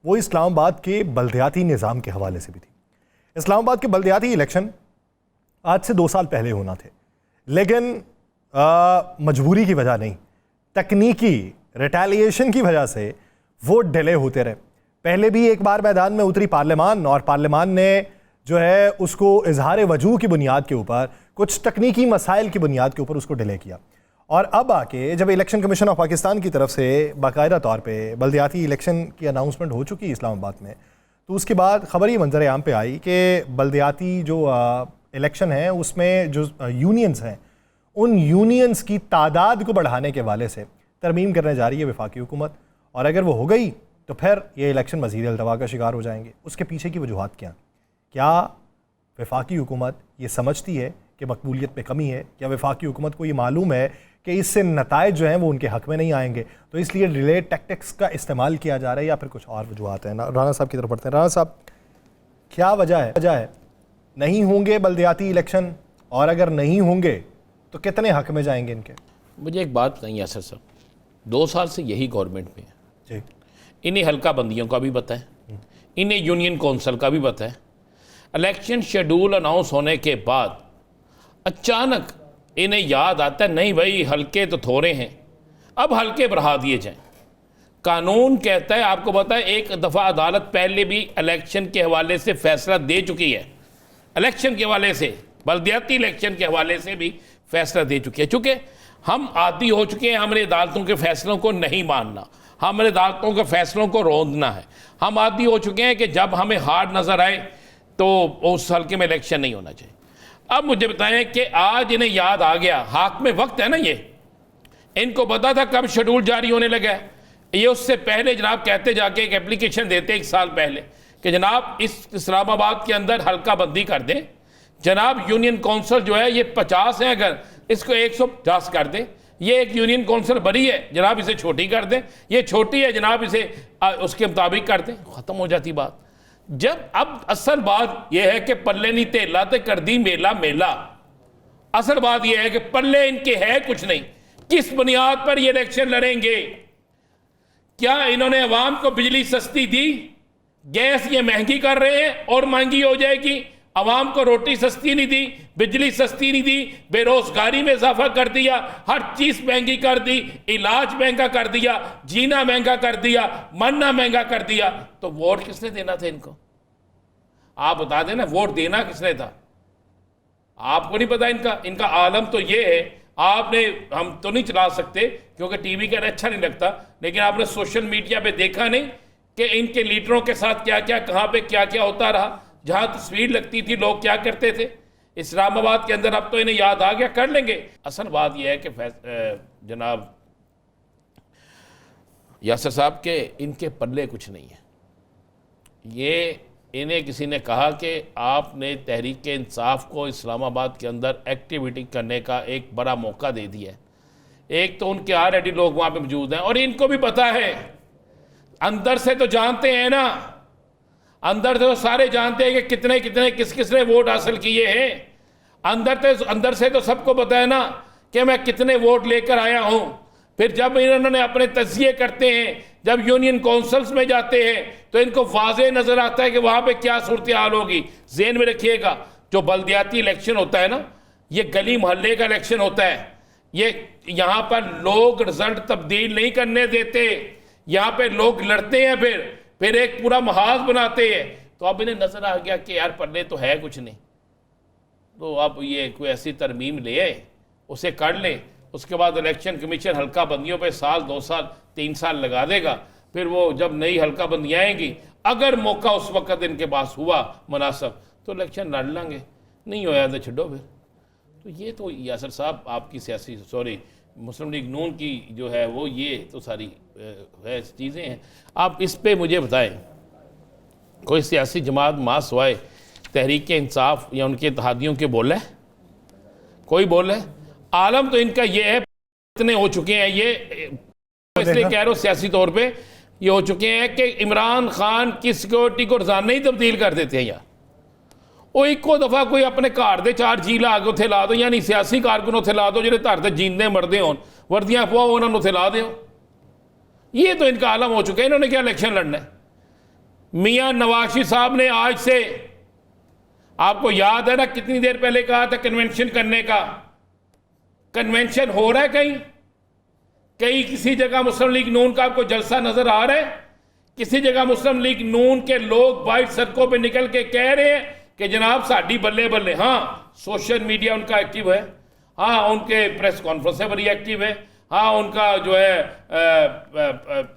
Speaker 1: वो इस्लामाबाद के बल्दियाती निज़ाम के हवाले से भी थी। इस्लामाबाद के बल्दियाती इलेक्शन आज से 2 साल पहले होना थे, लेकिन मजबूरी की वजह नहीं, तकनीकी रिटेलिएशन की वजह से वो डिले होते रहे। पहले भी एक बार मैदान में उतरी पार्लियामान, और पार्लियामान ने जो है उसको इजहार वजूह की बुनियाद के ऊपर, कुछ तकनीकी मसाइल की बुनियाद के ऊपर उसको डिले किया। और अब आके जब इलेक्शन कमीशन ऑफ पाकिस्तान की तरफ से बाकायदा तौर पे बल्दियाती इलेक्शन की अनाउंसमेंट हो चुकी है इस्लामाबाद में, तो उसके बाद खबर ये मंजर आम पे आई कि बल्दियाती जो इलेक्शन है उसमें जो यूनियंस हैं, उन यूनियंस की तादाद को बढ़ाने के हवाले से तरमीम करने जा रही है वफाकी हुकूमत, और अगर वो हो गई तो फिर ये इलेक्शन मज़ीद अल्तवा का शिकार हो जाएंगे। उसके पीछे की वजूहात क्या वफाकी हुकूमत ये समझती है कि मकबूलियत में कमी है, या वफाकी हुकूमत को ये मालूम है कि इससे नताइज जो हैं वो उनके हक़ में नहीं आएंगे, तो इसलिए डिले टैक्टिक्स का इस्तेमाल किया जा रहा है, या फिर कुछ और वजूहात हैं? राना साहब की तरफ पढ़ते हैं। राना साहब, क्या वजह है नहीं होंगे बल्दियाती इलेक्शन, और अगर नहीं होंगे तो कितने हक़ में जाएंगे इनके?
Speaker 2: मुझे एक बात बताइए यासर साहब, 2 साल से यही गवर्नमेंट में है
Speaker 1: जी,
Speaker 2: इन्हें हल्का बंदियों का भी पता है, इन्हें यूनियन कौंसिल का भी पता है। इलेक्शन शेड्यूल अनाउंस होने के बाद अचानक इन्हें याद आता है नहीं भाई हल्के तो थोड़े हैं, अब हल्के बढ़ा दिए जाएं। कानून कहता है, आपको पता है, एक दफ़ा अदालत पहले भी इलेक्शन के हवाले से फैसला दे चुकी है, इलेक्शन के हवाले से, बल्दियाती इलेक्शन के हवाले से भी फैसला दे चुकी है। चूँकि हम आदी हो चुके हैं हमारे अदालतों के फैसलों को नहीं मानना, हमारे अदालतों के फैसलों को रोंदना है। हम आदी हो चुके हैं कि जब हमें हार्ड नज़र आए तो उस हल्के में इलेक्शन नहीं होना चाहिए। अब मुझे बताएं कि आज इन्हें याद आ गया, हाथ में वक्त है ना, ये इनको पता था कब शेड्यूल जारी होने लगा है। ये उससे पहले जनाब कहते जाके एक एप्लीकेशन देते 1 साल पहले कि जनाब इस इस्लामाबाद के अंदर हल्का बंदी कर दें, जनाब यूनियन कौंसिल जो है ये 50 है, अगर इसको 150 कर दें, ये एक यूनियन कौंसिल बड़ी है जनाब इसे छोटी कर दें, ये छोटी है जनाब इसे उसके मुताबिक कर दें, ख़त्म हो जाती बात। जब अब असल बात यह है कि पल्ले नहीं तेला तो कर दी मेला मेला। असल बात यह है कि पल्ले इनके है कुछ नहीं, किस बुनियाद पर ये इलेक्शन लड़ेंगे? क्या इन्होंने अवाम को बिजली सस्ती दी? गैस ये महंगी कर रहे हैं और महंगी हो जाएगी। अवाम को रोटी सस्ती नहीं दी, बिजली सस्ती नहीं दी, बेरोजगारी में इजाफा कर दिया, हर चीज महंगी कर दी, इलाज महंगा कर दिया, जीना महंगा कर दिया, मरना महंगा कर दिया। तो वोट किसने देना था इनको? आप बता देना, वोट देना किसने था? आपको नहीं पता इनका आलम तो ये है। आपने, हम तो नहीं चला सकते क्योंकि टीवी का अच्छा नहीं लगता, लेकिन आपने सोशल मीडिया पे देखा नहीं कि इनके लीडरों के साथ क्या क्या, कहां पे क्या क्या होता रहा। जहां तस्वीर लगती थी लोग क्या करते थे इस्लामाबाद के अंदर। अब तो इन्हें याद आ गया, कर लेंगे। असल बात यह है कि जनाब यासर साहब के इनके पल्ले कुछ नहीं है। ये इन्हें किसी ने कहा कि आपने तहरीक इंसाफ को इस्लामाबाद के अंदर एक्टिविटी करने का एक बड़ा मौका दे दिया है। एक तो उनके ऑलरेडी लोग वहाँ पे मौजूद हैं और इनको भी पता है, अंदर से तो जानते हैं ना, अंदर से तो सारे जानते हैं कि कितने कितने किस किस ने वोट हासिल किए हैं। अंदर से तो सबको पता है ना कि मैं कितने वोट लेकर आया हूँ। फिर जब इन्होंने अपने तजिए करते हैं, जब यूनियन काउंसिल्स में जाते हैं, तो इनको वाज़े नज़र आता है कि वहाँ पे क्या सूरत हाल होगी। ज़हन में रखिएगा, जो बल्दियाती इलेक्शन होता है ना, ये गली मोहल्ले का इलेक्शन होता है। ये यहाँ पर लोग रिजल्ट तब्दील नहीं करने देते, यहाँ पे लोग लड़ते हैं, फिर एक पूरा महाज बनाते हैं। तो अब इन्हें नजर आ गया कि यार पल्ले तो है कुछ नहीं, तो अब ये कोई ऐसी तरमीम ले आए, उसे कर ले। उसके बाद इलेक्शन कमीशन हल्का बंदियों पे 1 साल 2 साल 3 साल लगा देगा। फिर वो जब नई हल्का बंदियाँ आएंगी, अगर मौका उस वक्त इनके पास हुआ मुनासिब, तो इलेक्शन लड़ लेंगे, नहीं होया तो छो फिर। तो ये तो यासर साहब आपकी सियासी मुस्लिम लीग नून की जो है वो ये तो सारी है चीज़ें हैं। आप इस पे मुझे बताएं, कोई सियासी जमात मां सवाए तहरीक इंसाफ या उनके इत्तेहादियों के बोले? कोई बोले? आलम तो इनका ये है, इतने हो चुके हैं ये, इसलिए कह रहा हूँ सियासी तौर पे ये हो चुके हैं कि इमरान खान की सिक्योरिटी को रोजाना ही तब्दील कर देते हैं यार। वो एको दफ़ा कोई अपने घर के 4 जी ला के उत्थे ला दो, यानी सियासी कारकुन उत्थे ला दो जो घर से जींदे मरदे हो, वर्दियाँ पवाओ उन्होंने उत्थे ला दो। ये तो इनका आलम हो चुका है। इन्होंने क्या इलेक्शन लड़ना है? मियाँ नवाज शरीफ साहब ने आज से आपको याद है ना कितनी देर पहले कहा था कन्वेंशन करने का? कन्वेंशन हो रहा है कहीं किसी जगह मुस्लिम लीग नून का आपको जलसा नजर आ रहा है? किसी जगह मुस्लिम लीग नून के लोग बाइट सड़कों पे निकल के कह रहे हैं कि जनाब साड़ी बल्ले बल्ले? हाँ, सोशल मीडिया उनका एक्टिव है, हाँ उनके प्रेस कॉन्फ्रेंस बड़ी एक्टिव है, हाँ उनका जो है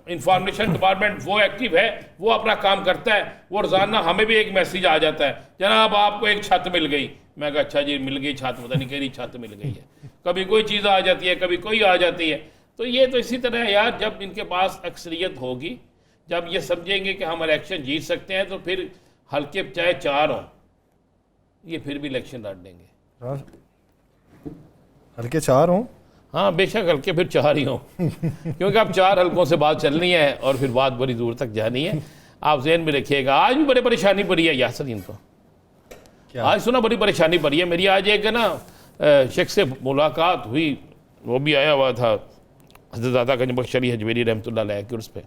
Speaker 2: इंफॉर्मेशन डिपार्टमेंट वो एक्टिव है, वो अपना काम करता है। वो रोजाना हमें भी एक मैसेज आ जाता है, जनाब आपको एक छत मिल गई। मैं कहा अच्छा जी मिल गई छत, पता नहीं कह रही छत मिल गई है। कभी कोई चीज़ आ जाती है, कभी कोई आ जाती है। तो ये तो इसी तरह है यार, जब इनके पास अक्सरियत होगी, जब ये समझेंगे कि हम इलेक्शन जीत सकते हैं, तो फिर हल्के चाहे 4 हों, ये फिर भी इलेक्शन लड़ देंगे।
Speaker 1: हल्के 4 हों?
Speaker 2: हाँ बेशक हल्के फिर 4 ही हों क्योंकि अब 4 हल्कों से बात चलनी है और फिर बात बड़ी दूर तक जानी है। आप जहन में रखिएगा। आज भी बड़ी परेशानी पड़ी है यासर इनको, आज सुना बड़ी परेशानी पड़ी है। मेरी आज एक ना शेख से मुलाकात हुई, वो भी आया हुआ था हज़रत दादा गंज अली हजवेरी रहमतुल्लाह अलैह के उर्स पे,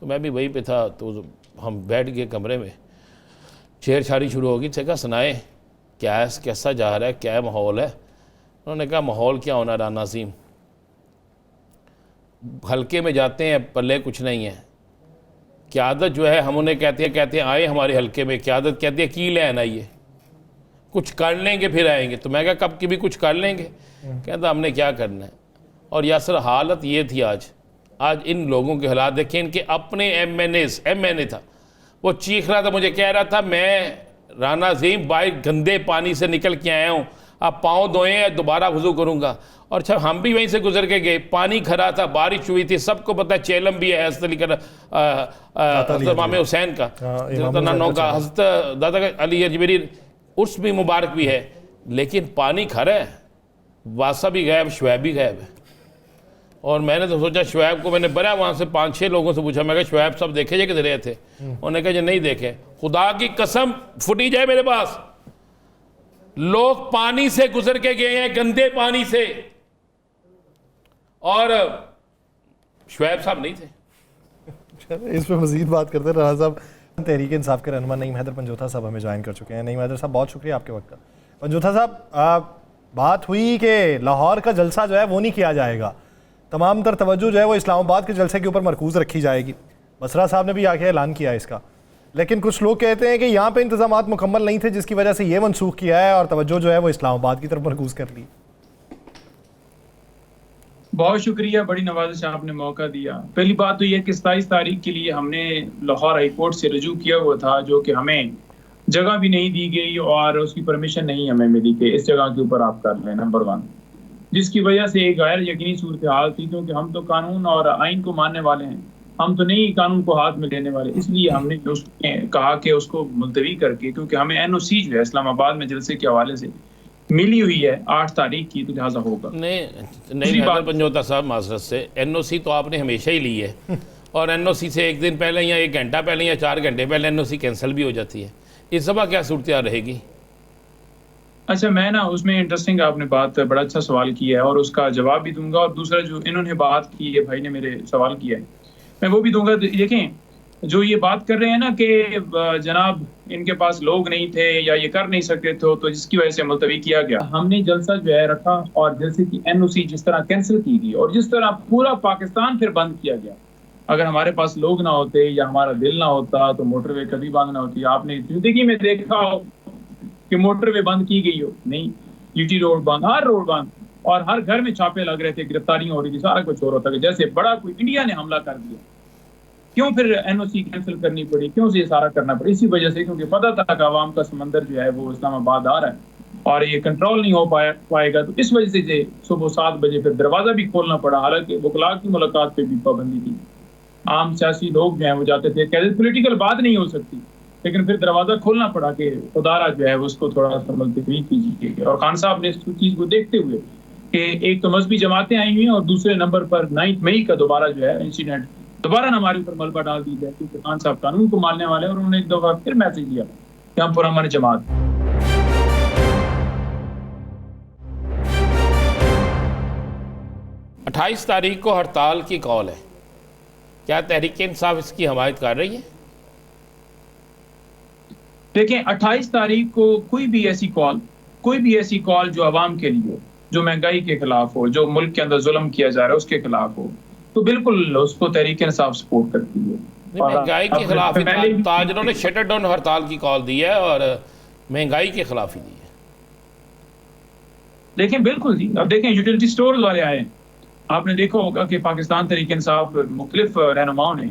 Speaker 2: तो मैं भी वहीं पे था। तो हम बैठ गए कमरे में, छेड़छाड़ी शुरू होगी। कहा सुनाए क्या कैसा जा रहा है, क्या माहौल है? उन्होंने कहा माहौल क्या होना राना अज़ीम, हल्के में जाते हैं पल्ले कुछ नहीं है। क़यादत जो है हम उन्हें कहते हैं आए हमारे हल्के में, क़यादत कहती है की लेन आइए, कुछ कर लेंगे फिर आएंगे। तो मैं कहा कब की भी कुछ कर लेंगे? कहता हमने क्या करना है। और यासर हालत ये थी आज इन लोगों के हालात देखें। इनके अपने एमएनए था, वो चीख रहा था, मुझे कह रहा था मैं राना अज़ीम बाइक गंदे पानी से निकल के आया हूँ, अब पाँव धोए दोबारा वज़ू करूँगा। और अच्छा हम भी वहीं से गुजर के गए, पानी खरा था, बारिश हुई थी, सबको पता है चेलम भी है हज़रत इमाम हुसैन का, हज़रत दादा अली अजमेरी उर्स भी मुबारक भी है, लेकिन पानी खरा है। वासा भी गायब, शुएब भी गायब है। और मैंने तो सोचा शुएब को, मैंने बड़ा वहाँ से 5-6 लोगों से पूछा, मैं कहा शुएब सब देखे जे किधर थे? उन्होंने कहा जी नहीं देखे। खुदा की कसम फुटी जाए मेरे पास, लोग पानी से गुजर के गए हैं, गंदे पानी से, और शुएब साहब नहीं थे।
Speaker 1: इस पर मजीद बात करते हैं। राना साहब तहरीक इंसाफ के रहनुमा नईम हैदर पंजोथा साहब हमें ज्वाइन कर चुके हैं। नईम हैदर साहब बहुत शुक्रिया आपके वक्त का। पंजोथा साहब बात हुई कि लाहौर का जलसा जो है वो नहीं किया जाएगा, तमाम तर तवज्जो जो है वो इस्लामाबाद के जलसे के ऊपर मरकूज़ रखी जाएगी। बसरा साहब ने भी आके ऐलान किया इसका, लेकिन कुछ लोग कहते हैं कि यहाँ पे इंतजामात मुकम्मल नहीं थे जिसकी वजह से ये मनसूख किया है और तवज्जो जो है वो इस्लामाबाद की तरफ मरकूज़ कर ली।
Speaker 4: बहुत शुक्रिया, बड़ी नवाजिश आपने मौका दिया। पहली बात तो यह कि 27 तारीख के लिए हमने लाहौर हाई कोर्ट से रजू किया हुआ था, जो कि हमें जगह भी नहीं दी गई और उसकी परमिशन नहीं हमें मिली कि इस जगह के ऊपर आप कर लें, नंबर 1, जिसकी वजह से एक गैर यकीनी सूरत हाल थी, क्योंकि हम तो कानून और आइन को मानने वाले हैं, हम तो नहीं कानून को हाथ में लेने वाले। इसलिए हमने कहा कि उसको मुलतवी करके, क्योंकि हमें NOC जो है इस्लामाबाद में जलसे के हवाले से मिली हुई है 8 तारीख की, तो लिहाजा होगा।
Speaker 2: नहीं पंजोता साहब माजरत से, NOC तो आपने हमेशा ही ली है और NOC से एक दिन पहले या 1 घंटा पहले या 4 घंटे पहले NOC कैंसिल भी हो जाती है। इस दफ़ा क्या सूरत रहेगी?
Speaker 4: अच्छा, मैं ना उसमें इंटरेस्टिंग आपने बात, बड़ा अच्छा सवाल किया है और उसका जवाब भी दूंगा, और दूसरा जो इन्होंने बात की है, भाई ने मेरे सवाल किया है, मैं वो भी दूंगा। देखें, जो ये बात कर रहे हैं ना कि जनाब इनके पास लोग नहीं थे या ये कर नहीं सकते थे, तो जिसकी वजह से मुलतवी किया गया। हमने जलसा जो है रखा और जलसे की NOC जिस तरह कैंसिल की गई और जिस तरह पूरा पाकिस्तान फिर बंद किया गया, अगर हमारे पास लोग ना होते या हमारा दिल ना होता तो मोटरवे कभी बंद ना होती। आपने जिंदगी में देखा हो कि मोटरवे बंद की गई हो? नहीं। GT रोड बंद, हर रोड बंद, और हर घर में छापे लग रहे थे, गिरफ्तारियां हो रही थी, सारा कुछ हो रहा था, जैसे बड़ा कोई इंडिया ने हमला कर दिया। क्यों फिर NOC कैंसिल करनी पड़ी? क्यों से ये सारा करना पड़ा? इसी वजह से, क्योंकि पता था कि आवाम का समंदर जो है वो इस्लामाबाद आ रहा है और ये कंट्रोल नहीं हो पाएगा। तो इस वजह से सुबह 7 बजे फिर दरवाजा भी खोलना पड़ा। हालांकि वकला की मुलाकात पे भी पाबंदी थी, आम सियासी लोग जो है वो जाते थे, कहते पॉलिटिकल बात नहीं हो सकती, लेकिन फिर दरवाजा खोलना पड़ा कि खुदारा जो है उसको थोड़ा सा मुलतवी कीजिए। और खान साहब ने इस चीज को देखते हुए कि एक तो मजहबी जमातें आई हुई हैं और दूसरे नंबर पर 9 मई का दोबारा जो है इंसिडेंट दोबारा हमारे ऊपर मलबा डाल दी जाए, क्योंकि खान साहब कानून को मानने वाले हैं और उन्होंने एक दफा फिर मैसेज दिया कि हम पुरअमन जमात।
Speaker 2: 28 तारीख को हड़ताल की कॉल है, क्या तहरीक इंसाफ इसकी हमायत कर रही है?
Speaker 4: देखें 28 तारीख को कोई भी ऐसी कॉल जो आवाम के लिए हो, जो महंगाई के खिलाफ हो, जो मुल्क के अंदर जुल्म किया जा रहा है उसके खिलाफ हो, तो बिल्कुल उसको तहरीक इंसाफ सपोर्ट करती है।
Speaker 2: महंगाई के खिलाफ ही
Speaker 4: पहले भी
Speaker 2: ताजरों ने शटर डाउन हड़ताल की कॉल दी है और महंगाई के खिलाफ ही दी है।
Speaker 4: देखें बिल्कुल जी, अब देखें यूटिलिटी स्टोर वाले आए, आपने देखा होगा कि पाकिस्तान तहरीक इंसाफ मुख्तलिफ रहनुमाओं ने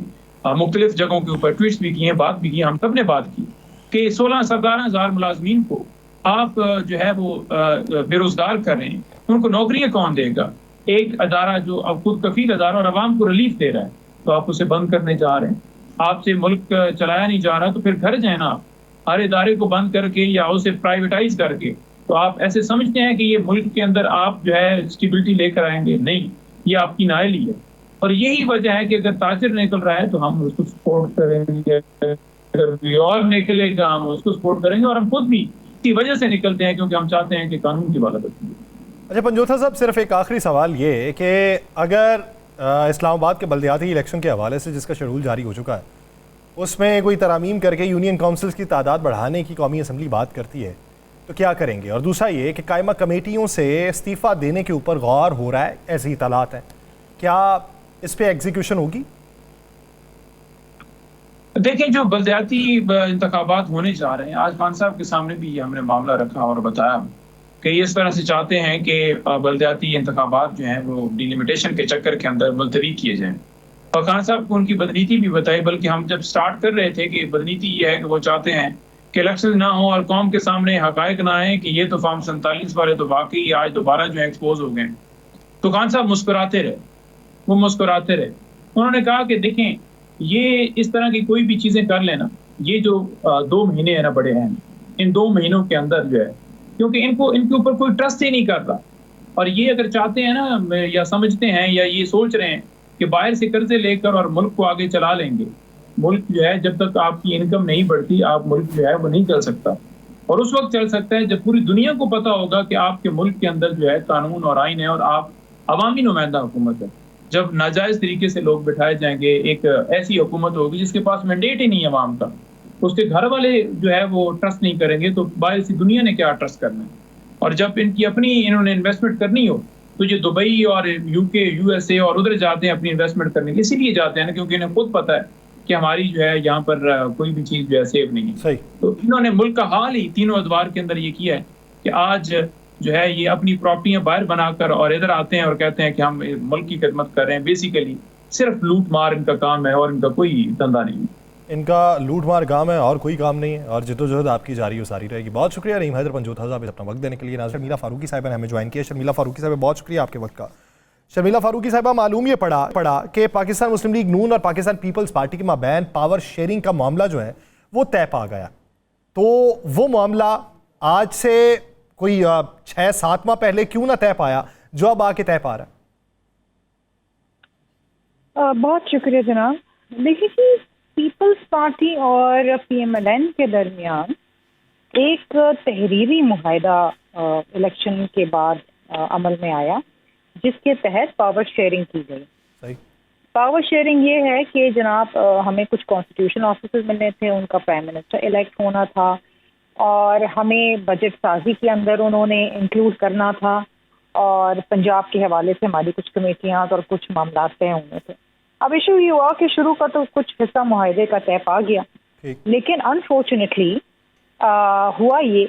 Speaker 4: मुख्तलिफ जगहों के ऊपर ट्वीट्स भी किए, बात भी की, हम सब ने बात की कि 16-17 मुलाजमीन को आप जो है वो बेरोजगार कर रहे हैं, उनको नौकरियां कौन देगा? एक अदारा जो अब खुद कफील अदारा और आवाम को रिलीफ दे रहा है, तो आप उसे बंद करने जा रहे हैं। आपसे मुल्क चलाया नहीं जा रहा, तो फिर घर जाए ना आप, हर इदारे को बंद करके या उसे प्राइवेटाइज करके। तो आप ऐसे समझते हैं कि ये मुल्क के अंदर आप जो है स्टेबिलिटी लेकर आएंगे? नहीं, ये आपकी नाअहली है। और यही वजह है कि अगर ताजिर निकल रहा है तो हम उसको सपोर्ट करेंगे, अगर कोई और निकलेगा हम उसको सपोर्ट करेंगे, और हम खुद भी इसी वजह से निकलते हैं क्योंकि हम चाहते हैं कि कानून की बाला बची।
Speaker 1: अच्छा पंजोथा साहब, सिर्फ एक आखिरी सवाल ये कि अगर इस्लामाबाद के बल्दियाती इलेक्शन के हवाले से जिसका शेड्यूल जारी हो चुका है उसमें कोई तरामीम करके यूनियन काउंसिल्स की तादाद बढ़ाने की कौमी असम्बली बात करती है तो क्या करेंगे? और दूसरा ये कि कायमा कमेटियों से इस्तीफ़ा देने के ऊपर गौर हो रहा है, ऐसी इतलात हैं, क्या इस पर एग्जीक्यूशन होगी?
Speaker 4: देखें, जो बल्दियाती इंतखाबात होने जा रहे हैं, आज खान साहब के सामने भी हमने मामला रखा और बताया कि ये इस तरह से चाहते हैं कि बल्दियाती इंतखाबात जो हैं वो डिलिमिटेशन के चक्कर के अंदर मुलतवी किए जाएं। और खान साहब को उनकी बदनीति भी बताई, बल्कि हम जब स्टार्ट कर रहे थे कि बदनीति ये है कि वो चाहते हैं कि इलेक्शन ना हो और कौम के सामने हकायक ना आए कि ये तो फॉर्म 47 वाले तो वाकई आज दोबारा जो है एक्सपोज हो गए। तो खान साहब मुस्कुराते रहे। उन्होंने कहा कि देखें, ये इस तरह की कोई भी चीजें कर लेना, ये जो 2 महीने है ना बड़े हैं, इन 2 महीनों के अंदर जो है, क्योंकि इनके ऊपर कोई ट्रस्ट ही नहीं करता, और ये अगर चाहते हैं ना या समझते हैं या ये सोच रहे हैं कि बाहर से कर्जे लेकर और मुल्क को आगे चला लेंगे, मुल्क जो है जब तक आपकी इनकम नहीं बढ़ती आप मुल्क जो है वो नहीं चल सकता। और उस वक्त चल सकता है जब पूरी दुनिया को पता होगा कि आपके मुल्क के अंदर जो है कानून और आइन है और आप अवामी नुमाइंदा हुकूमत है। जब नाजायज तरीके से लोग बिठाए जाएंगे, एक ऐसी हुकूमत होगी जिसके पास मैंडेट ही नहीं है अवाम का, उसके घर वाले जो है वो ट्रस्ट नहीं करेंगे, तो बाहर से दुनिया ने क्या ट्रस्ट करना है? और जब इन्होंने इन्वेस्टमेंट करनी हो तो ये दुबई और यूके, यूएसए और उधर जाते हैं अपनी इन्वेस्टमेंट करने के, इसीलिए जाते हैं ना क्योंकि इन्हें खुद पता है कि हमारी जो है यहाँ पर कोई भी चीज जो है सेफ नहीं है।
Speaker 1: सही।
Speaker 4: तो इन्होंने मुल्क का हाल ही तीनों अदवार के अंदर ये किया है कि आज जो है ये अपनी प्रॉपर्टियां बाहर बनाकर और इधर आते हैं और कहते हैं कि हम मुल्क की खिदमत कर रहे हैं। बेसिकली सिर्फ लूट मार इनका काम है और इनका कोई धंधा नहीं है।
Speaker 1: इनका लूट मार काम है और कोई काम नहीं है, और जिद्दोजहद आपकी जारी हो सारी रहेगी। बहुत शुक्रिया रहीम हैदर पंजोथा साहब अपना वक्त देने के लिए। नाज़रीन, शर्मिला फारूकी साहब ने हमें ज्वाइन किया। शर्मिला फारूकी साहब, बहुत शुक्रिया आपके वक्त का। शर्मिला फारूकी साहब, मालूम ये पड़ा कि पाकिस्तान मुस्लिम लीग नून और पाकिस्तान पीपल्स पार्टी के माबैन पावर शेयरिंग का मामला जो है वो तय पा गया। तो वो मामला आज से कोई 6-7 माह पहले क्यों ना तय पाया जो अब आके तय पा रहा है?
Speaker 5: बहुत शुक्रिया जनाब। देखिए कि पीपल्स पार्टी और पीएमएलएन के दरमियान एक तहरीरी मुआहदा इलेक्शन के बाद अमल में आया जिसके तहत पावर शेयरिंग की गई।
Speaker 1: सही।
Speaker 5: पावर शेयरिंग ये है कि जनाब हमें कुछ कॉन्स्टिट्यूशन ऑफिसर्स मिलने थे, उनका प्राइम मिनिस्टर इलेक्ट होना था और हमें बजट साजी के अंदर उन्होंने इंक्लूड करना था, और पंजाब के हवाले से हमारी कुछ कमेटियाँ और कुछ मामला तय होने थे। अब इशू ये हुआ कि शुरू का तो कुछ हिस्सा मुआहदे का तय पा गया, लेकिन अनफॉर्चुनेटली हुआ ये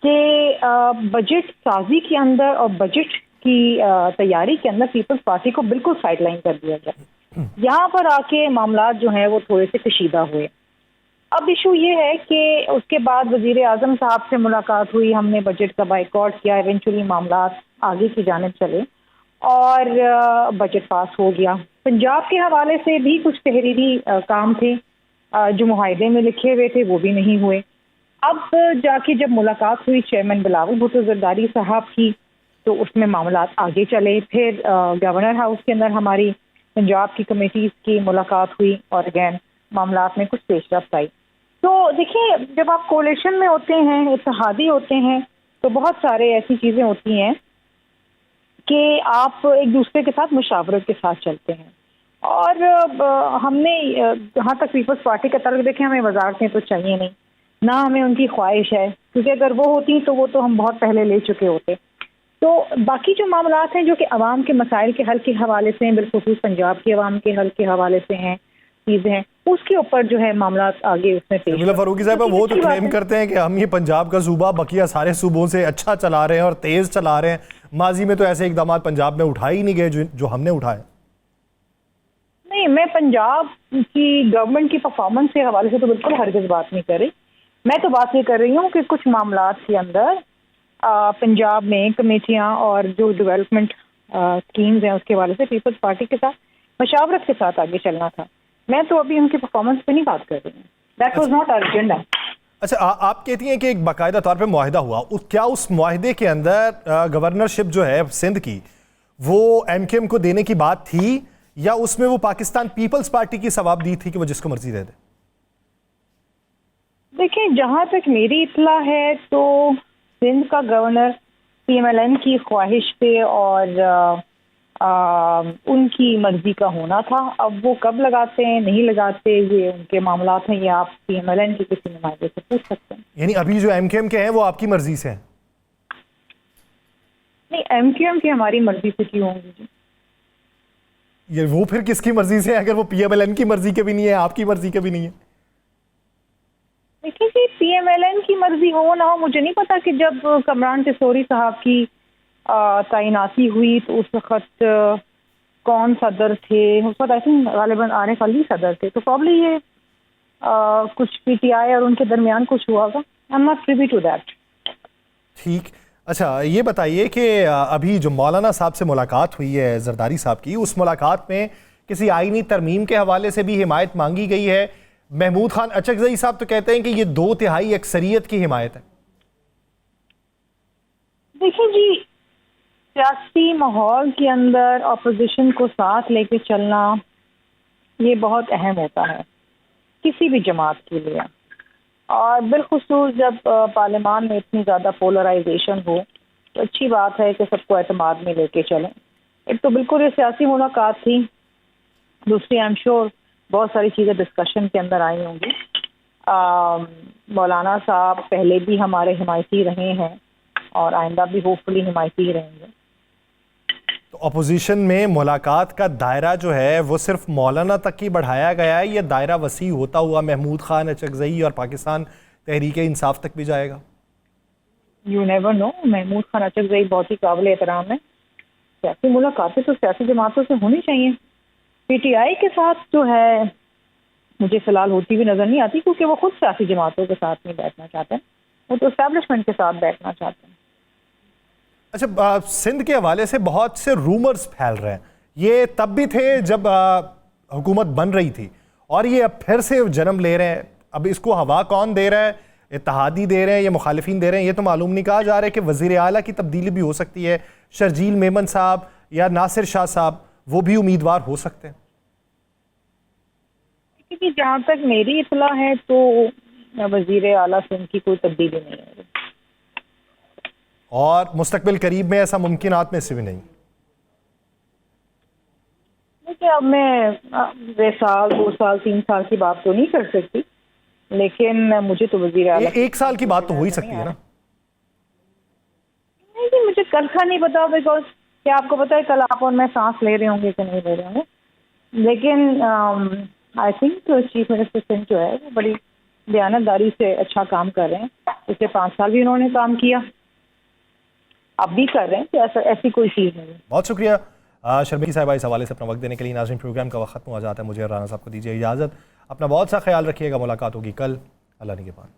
Speaker 5: कि बजट साजी के अंदर और बजट की तैयारी के अंदर पीपल्स पार्टी को बिल्कुल साइडलाइन कर दिया गया। यहाँ पर आके मामला जो है वो थोड़े से कशीदा हुए। अब इशू ये है कि उसके बाद वजीर आजम साहब से मुलाकात हुई, हमने बजट का बाइकआउट किया, इवेंचुअली मामला आगे की जानिब चले और बजट पास हो गया। पंजाब के हवाले से भी कुछ तहरीरी काम थे जो मुआहदे में लिखे हुए थे, वो भी नहीं हुए। अब जाके जब मुलाकात हुई चेयरमैन बिलावल भुट्टो जरदारी साहब की, तो उसमें मामला आगे चले। फिर गवर्नर हाउस के अंदर हमारी पंजाब की कमेटीज की मुलाकात हुई और अगैन मामला में कुछ पेशरफ्त आई। तो देखिए, जब आप कोalition में होते हैं, इत्तेहादी होते हैं, तो बहुत सारे ऐसी चीज़ें होती हैं कि आप एक दूसरे के साथ मुशावरत के साथ चलते हैं। और हमने जहाँ तक पीपल्स पार्टी का तर्क देखें, हमें वजारतें तो चाहिए नहीं, ना हमें उनकी ख्वाहिश है, क्योंकि अगर वो होती तो वो तो हम बहुत पहले ले चुके होते। तो बाकी जो मामलात हैं जो कि अवाम के मसाइल के हल के हवाले से हैं, बिलखुसूस पंजाब के अवाम के हल के हवाले से हैं, चीज़ें हैं, उसके ऊपर जो है मामलात आगे उसमें पेश।
Speaker 1: शर्मिला फारूकी साहब वो तो क्लेम करते हैं कि हम ये पंजाब का सूबा बकिया सारे सूबों से अच्छा चला रहे हैं और तेज़ चला रहे हैं। माजी में तो ऐसे इकदाम पंजाब में उठाए ही नहीं गए जो हमने उठाए।
Speaker 5: नहीं, मैं पंजाब की गवर्नमेंट की परफॉर्मेंस के हवाले से तो बिल्कुल हरगिज़ बात नहीं कर रही। मैं तो बात ये कर रही हूँ कि कुछ मामलात के अंदर पंजाब में कमेटियाँ और जो डेवलपमेंट स्कीम्स हैं उसके हवाले से पीपल्स पार्टी के साथ मशावरत के साथ आगे चलना था। मैं तो अभी उनकी परफॉर्मेंस पे नहीं बात कर रही हूँ। That was not our agenda.
Speaker 1: अच्छा, आप कहती हैं कि एक बाकायदा तौर पे मुआहिदा हुआ, क्या उस मुआहिदे के अंदर गवर्नरशिप जो है सिंध की वो एमकेएम को देने की बात थी, या उसमें वो पाकिस्तान पीपल्स पार्टी की सवाब दी थी कि वो जिसको मर्जी दे दे?
Speaker 5: देखिए, जहाँ तक मेरी इत्तला है तो सिंध का गवर्नर पीएमएलएन की ख्वाहिश पे और उनकी मर्जी का होना था। अब वो कब लगाते हैं नहीं लगाते ये उनके मामलात हैं, ये आप पीएमएलएन के किसी नुमाइंदे से पूछ सकते हैं।
Speaker 1: यानी अभी जो एमकेएम के हैं वो आपकी मर्जी से हैं?
Speaker 5: नहीं, एमकेएम की हमारी मर्जी से क्यों होंगी जी?
Speaker 1: ये वो फिर किसकी मर्जी से है अगर वो पीएमएलएन की मर्जी के भी नहीं है, आपकी मर्जी के भी नहीं है?
Speaker 5: देखिए जी, पीएमएलएन की मर्जी हो ना हो, मुझे नहीं पता कि जब कमरान तिसोरी साहब की तैनाती हुई तो उस वक्त कौन सदर थे। उस वक्त आई थिंक गालिबन आरिफ अली सदर थे, तो प्रॉब्ली ये कुछ पीटीआई और उनके दरमियान कुछ हुआ होगा। I am not privy to that.
Speaker 1: ठीक। अच्छा, ये बताइए कि अभी जो मौलाना साहब से मुलाकात हुई है जरदारी साहब की, उस मुलाकात में किसी आईनी तरमीम के हवाले से भी हिमायत मांगी गई है? महमूद खान अचकजई साहब तो कहते हैं कि ये 2/3 अक्सरियत की हिमायत है।
Speaker 5: देखिए जी, सियासी माहौल के अंदर अपोजिशन को साथ लेके चलना ये बहुत अहम होता है किसी भी जमात के लिए, और बिलखुसूस जब पार्लियामान में इतनी ज़्यादा पोलराइजेशन हो तो अच्छी बात है कि सबको एतमाद में लेके चलें। एक तो बिल्कुल ये सियासी मुलाकात थी, दूसरी आई एम श्योर बहुत सारी चीज़ें डिस्कशन के अंदर आई होंगी। मौलाना साहब पहले भी हमारे हिमायती रहे हैं और आइंदा भी होपफुली हिमायती रहेंगे।
Speaker 1: तो अपोजिशन में मुलाकात का दायरा जो है वो सिर्फ मौलाना तक ही बढ़ाया गया है, या दायरा वसी होता हुआ महमूद खान अचकजई और पाकिस्तान तहरीक इंसाफ तक भी जाएगा?
Speaker 5: You never know. Mahmood Khan Achakzai बहुत ही काबिल एहतराम है। सियासी मुलाकातें तो सियासी जमातों से होनी चाहिए। पीटीआई के साथ जो है मुझे फिलहाल होती हुई नजर नहीं आती, क्योंकि वो खुद सियासी जमातों के साथ नहीं बैठना चाहते हैं, वो तो एस्टैब्लिशमेंट के साथ बैठना चाहते हैं।
Speaker 1: अच्छा, सिंध के हवाले से बहुत से रूमर्स फैल रहे हैं। ये तब भी थे जब हुकूमत बन रही थी, और ये अब फिर से जन्म ले रहे हैं। अब इसको हवा कौन दे रहा है? इत्तेहादी दे रहे हैं या मुखालिफिन दे रहे हैं, ये तो मालूम नहीं। कहा जा रहा है कि वज़ीर आला की तब्दीली भी हो सकती है, शर्जील मेमन साहब या नासिर शाह साहब वो भी उम्मीदवार हो सकते हैं।
Speaker 5: क्योंकि जहाँ तक मेरी इत्तला है तो वज़ीर आला सिंध की कोई तब्दीली नहीं है,
Speaker 1: और मुस्तकबिल करीब में ऐसा मुमकिनात में से भी नहीं।
Speaker 5: देखिए, अब मैं साल 2 साल 3 साल की बात तो नहीं कर सकती, लेकिन मुझे तो वज़ीर आला
Speaker 1: 1 साल की बात तो हो ही सकती है ना?
Speaker 5: नहीं, मुझे कल का नहीं पता, बिकॉज क्या आपको पता है कल आप और मैं सांस ले रहे होंगे कि नहीं ले रहे होंगे। लेकिन I think chief minister Sindh जो है वो बड़ी दयानतदारी से अच्छा काम कर रहे हैं। पिछले 5 साल भी उन्होंने काम किया, अब भी कर रहे हैं, तो ऐसी कोई चीज़ नहीं है।
Speaker 1: बहुत शुक्रिया शर्मिला साहिबा इस हवाले से अपना वक्त देने के लिए। नाज़रीन, प्रोग्राम का वक्त खत्म हो जाता है, मुझे और राना साहब को दीजिए इजाज़त। अपना बहुत सा ख्याल रखिएगा। मुलाकात होगी कल। अल्लाह निगहबान।